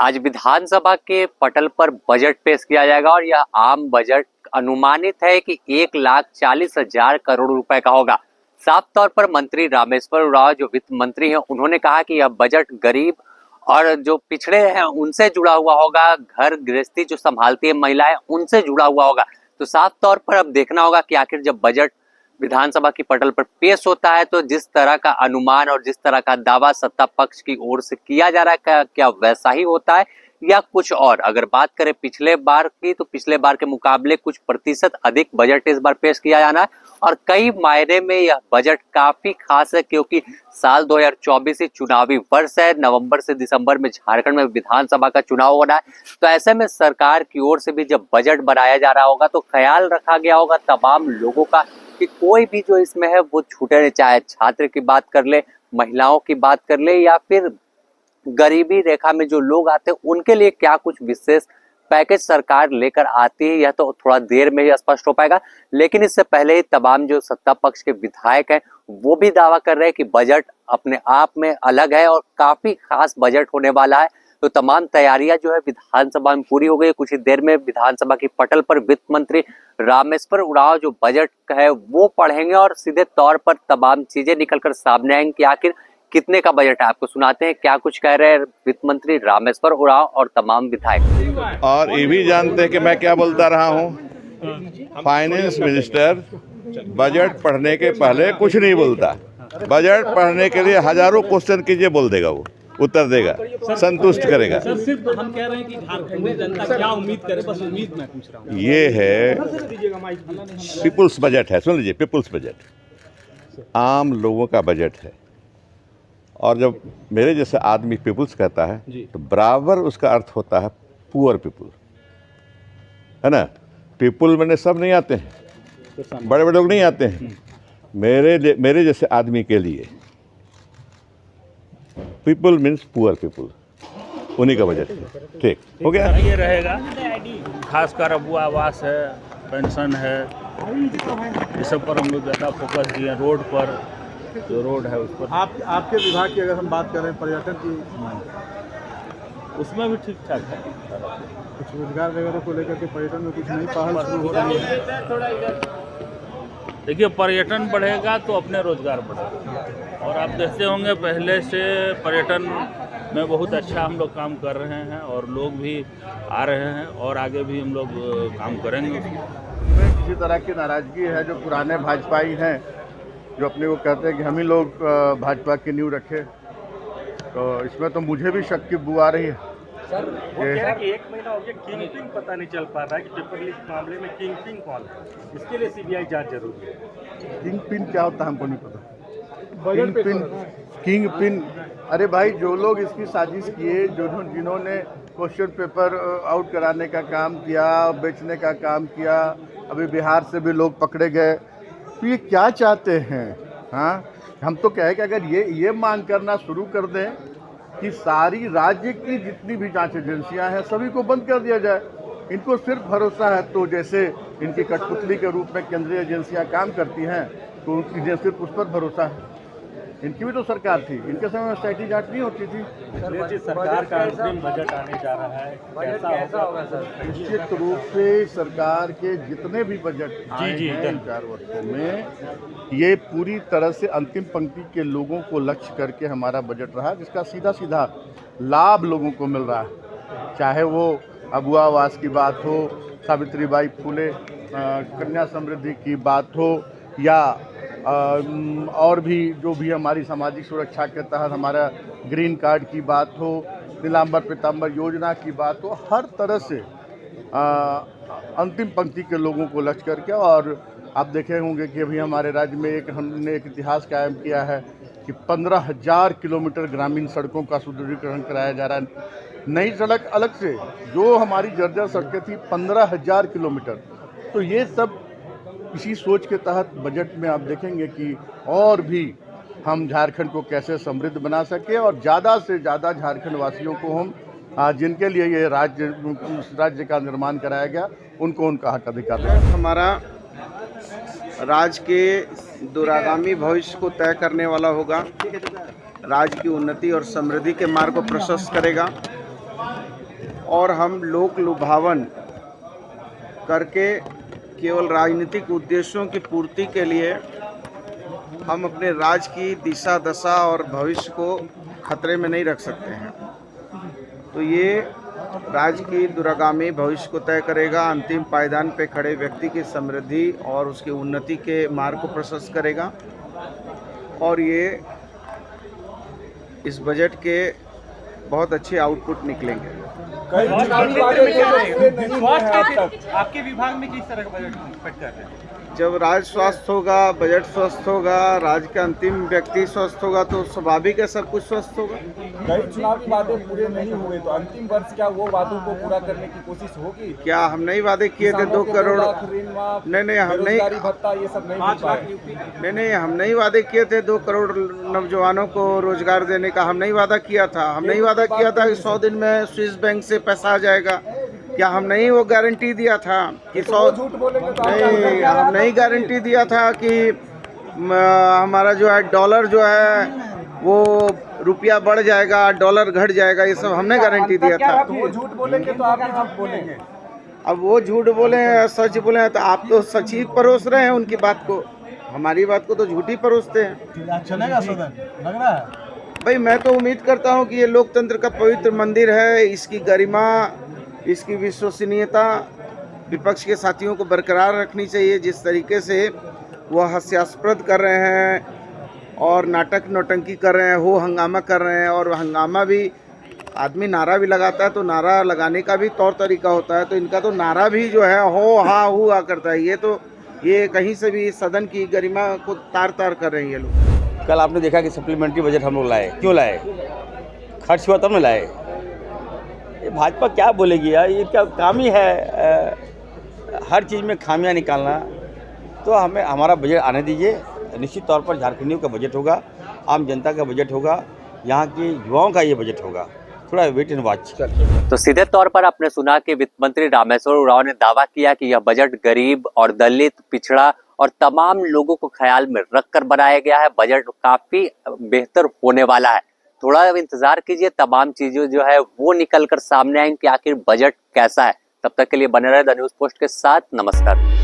आज विधानसभा के पटल पर बजट पेश किया जाएगा और यह आम बजट अनुमानित है कि 1,40,000 करोड़ रुपए का होगा। साफ तौर पर मंत्री रामेश्वर उरांव जो वित्त मंत्री हैं, उन्होंने कहा कि यह बजट गरीब और जो पिछड़े हैं उनसे जुड़ा हुआ होगा, घर गृहस्थी जो संभालती है महिलाएं उनसे जुड़ा हुआ होगा। तो साफ तौर पर अब देखना होगा कि आखिर जब बजट विधानसभा की पटल पर पेश होता है तो जिस तरह का अनुमान और जिस तरह का दावा सत्ता पक्ष की ओर से किया जा रहा है क्या वैसा ही होता है या कुछ और। अगर बात करें पिछले बार की तो पिछले बार के मुकाबले कुछ प्रतिशत अधिक बजट इस बार पेश किया जाना है और कई मायने में यह बजट काफी खास है क्योंकि साल 2024 ही चुनावी वर्ष है। नवंबर से दिसंबर में झारखंड में विधानसभा का चुनाव होना है, तो ऐसे में सरकार की ओर से भी जब बजट बनाया जा रहा होगा तो ख्याल रखा गया होगा तमाम लोगों का कि कोई भी जो इसमें है वो छूटे नहीं, चाहे छात्र की बात कर ले, महिलाओं की बात कर ले या फिर गरीबी रेखा में जो लोग आते हैं उनके लिए क्या कुछ विशेष पैकेज सरकार लेकर आती है यह तो थोड़ा देर में ही स्पष्ट हो पाएगा। लेकिन इससे पहले ही तमाम जो सत्ता पक्ष के विधायक हैं वो भी दावा कर रहे हैं कि बजट अपने आप में अलग है और काफी खास बजट होने वाला है। तो तमाम तैयारियां जो है विधानसभा में पूरी हो गई। कुछ ही देर में विधानसभा की पटल पर वित्त मंत्री रामेश्वर उरांव जो बजट है वो पढ़ेंगे और सीधे तौर पर तमाम चीजें निकलकर सामने आएंगी कि आखिर कितने का बजट है। आपको सुनाते हैं क्या कुछ कह रहे हैं वित्त मंत्री रामेश्वर उरांव और तमाम विधायक। और ये भी जानते हैं कि मैं क्या बोलता रहा हूँ, फाइनेंस मिनिस्टर बजट पढ़ने के पहले कुछ नहीं बोलता। बजट पढ़ने के लिए हजारों क्वेश्चन कीजिए, बोल देगा, वो उत्तर देगा, संतुष्ट करेगा। सर सिर्फ हम कह रहे हैं कि झारखंडी जनता क्या उम्मीद करे, बस उम्मीद मैं पूछ रहा हूँ। ये है पीपुल्स बजट है, सुन लीजिए, पीपुल्स बजट आम लोगों का बजट है। और जब मेरे जैसे आदमी पीपुल्स कहता है तो बराबर उसका अर्थ होता है पुअर पीपुल, है ना। पीपुल मैंने सब नहीं आते हैं, बड़े बड़े लोग नहीं आते हैं। मेरे जैसे आदमी के लिए पीपल मीन्स पुअर पीपुल, उन्हीं का बजट है। ठीक हो गया। ये रहेगा खासकर अबू आवास है, पेंशन है, ये सब पर हम लोग ज़्यादा फोकस दिए। रोड पर जो रोड है उस पर आपके विभाग की अगर हम बात करें पर्यटन की, उसमें भी ठीक ठाक है। कुछ रोजगार वगैरह को लेकर के पर्यटन में कुछ नई पहल शुरू हो रही है। देखिए, पर्यटन बढ़ेगा तो अपने रोजगार बढ़ेगा। और आप देखते होंगे पहले से पर्यटन में बहुत अच्छा हम लोग काम कर रहे हैं और लोग भी आ रहे हैं और आगे भी हम लोग काम करेंगे। किसी तरह की नाराजगी है जो पुराने भाजपाई हैं जो अपने को कहते हैं कि हम ही लोग भाजपा की नींव रखे, तो इसमें तो मुझे भी शक की बू आ रही है। सर वो कह रहे हैं कि 1 महीना हो गया किंग पिन पता नहीं चल पा रहा है कि पेपर लीक मामले में किंग पिन कौन है, इसके लिए सीबीआई जांच जरूरी है। किंग पिन क्या होता है हमको नहीं पता। किंग पिन अरे भाई, जो लोग इसकी साजिश किए, जिन्होंने क्वेश्चन पेपर आउट कराने का काम किया, बेचने का काम किया, अभी बिहार से भी लोग पकड़े गए, तो ये क्या चाहते हैं? हाँ, हम तो कहे कि अगर ये मांग करना शुरू कर दें कि सारी राज्य की जितनी भी जांच एजेंसियां हैं सभी को बंद कर दिया जाए। इनको सिर्फ भरोसा है तो जैसे इनकी कठपुतली के रूप में केंद्रीय एजेंसियां काम करती हैं तो उनकी सिर्फ उस पर भरोसा है। इनकी भी तो सरकार थी, इनके समय में एसआईटी जांच नहीं होती थी। सरकार का अंतिम बजट आने जा रहा है, कैसा होगा सर? निश्चित रूप से सरकार के जितने भी बजट आए हैं इन 4 वर्षों में, ये पूरी तरह से अंतिम पंक्ति के लोगों को लक्ष्य करके हमारा बजट रहा, जिसका सीधा सीधा लाभ लोगों को मिल रहा है। चाहे वो अबू आवास की बात हो, सावित्रीबाई फुले कन्या समृद्धि की बात हो, या और भी जो भी हमारी सामाजिक सुरक्षा के तहत हमारा ग्रीन कार्ड की बात हो, नीलांबर पीतांबर योजना की बात हो, हर तरह से अंतिम पंक्ति के लोगों को लक्ष्य करके। और आप देखे होंगे कि अभी हमारे राज्य में हमने एक इतिहास कायम किया है कि 15,000 किलोमीटर ग्रामीण सड़कों का सुदृढ़ीकरण कराया जा रहा है। नई सड़क अलग से, जो हमारी जर्जर सड़कें थी 15,000 किलोमीटर। तो ये सब इसी सोच के तहत बजट में आप देखेंगे कि और भी हम झारखंड को कैसे समृद्ध बना सके और ज़्यादा से ज़्यादा झारखंड वासियों को हम जिनके लिए ये राज्य का निर्माण कराया गया उनको उनका हक अधिकार दें। हमारा राज्य के दूरगामी भविष्य को तय करने वाला होगा, राज्य की उन्नति और समृद्धि के मार्ग को प्रशस्त करेगा। और हम लोक लुभावन करके केवल राजनीतिक उद्देश्यों की पूर्ति के लिए हम अपने राज्य की दिशा दशा और भविष्य को खतरे में नहीं रख सकते हैं। तो ये राज्य की दूरगामी भविष्य को तय करेगा, अंतिम पायदान पे खड़े व्यक्ति की समृद्धि और उसकी उन्नति के मार्ग को प्रशस्त करेगा। और ये इस बजट के बहुत अच्छे आउटपुट निकलेंगे। आपके विभाग में किस तरह का बजट एक्सपेक्ट कर रहे हैं? जब राज्य स्वस्थ होगा, बजट स्वस्थ होगा, राज्य का अंतिम व्यक्ति स्वस्थ होगा तो स्वाभाविक है सब कुछ स्वस्थ होगा। कई चुनावी वादे पूरे नहीं हुए तो अंतिम वर्ष क्या वो वादों को पूरा करने की कोशिश होगी? क्या हम नहीं वादे किए थे 2 करोड़? नहीं हम नहीं, भत्ता ये सब नहीं मिल पाए। नहीं हम नहीं वादे किए थे 2 करोड़ नौजवानों को रोजगार देने का। हम नहीं वादा किया था। हम नहीं वादा किया था कि 100 दिन में स्विस बैंक से पैसा आ जाएगा। क्या हम नहीं वो गारंटी दिया था कि 100? नहीं, हम नहीं गारंटी दिया था कि हमारा जो है डॉलर जो है वो रुपया बढ़ जाएगा, डॉलर घट जाएगा, ये सब हमने गारंटी दिया था। तो वो झूठ बोलेंगे तो आप भी झूठ बोलेंगे। अब वो झूठ बोले या सच बोले तो आप तो सच ही परोस रहे हैं उनकी बात को, हमारी बात को तो झूठ ही परोसते हैं। चलेगा सदन लग रहा है भाई मैं तो उम्मीद करता हूँ कि ये लोकतंत्र का पवित्र मंदिर है, इसकी गरिमा, इसकी विश्वसनीयता विपक्ष के साथियों को बरकरार रखनी चाहिए। जिस तरीके से वह हास्यास्पद कर रहे हैं और नाटक नौटंकी कर रहे हैं, हो हंगामा कर रहे हैं, और हंगामा भी आदमी नारा भी लगाता है तो नारा लगाने का भी तौर तरीका होता है, तो इनका तो नारा भी जो है हो हा हुआ करता है। ये कहीं से भी सदन की गरिमा को तार तार कर रहे हैं ये लोग। कल आपने देखा कि सप्लीमेंट्री बजट हम लोग लाए, क्यों लाए? खर्च हुआ तब न लाए। ये भाजपा क्या बोलेगी यार, ये क्या काम ही है हर चीज़ में खामियां निकालना। तो हमें हमारा बजट आने दीजिए। निश्चित तौर पर झारखंडियों का बजट होगा, आम जनता का बजट होगा, यहाँ के युवाओं का ये बजट होगा। थोड़ा वेट एंड वॉच। तो सीधे तौर पर आपने सुना कि वित्त मंत्री रामेश्वर उरांव ने दावा किया कि यह बजट गरीब और दलित, पिछड़ा और तमाम लोगों को ख्याल में रखकर बनाया गया है। बजट काफी बेहतर होने वाला है। थोड़ा इंतजार कीजिए, तमाम चीजें जो है वो निकल कर सामने आएंगी कि आखिर बजट कैसा है। तब तक के लिए बने रहे द न्यूज़ पोस्ट के साथ। नमस्कार।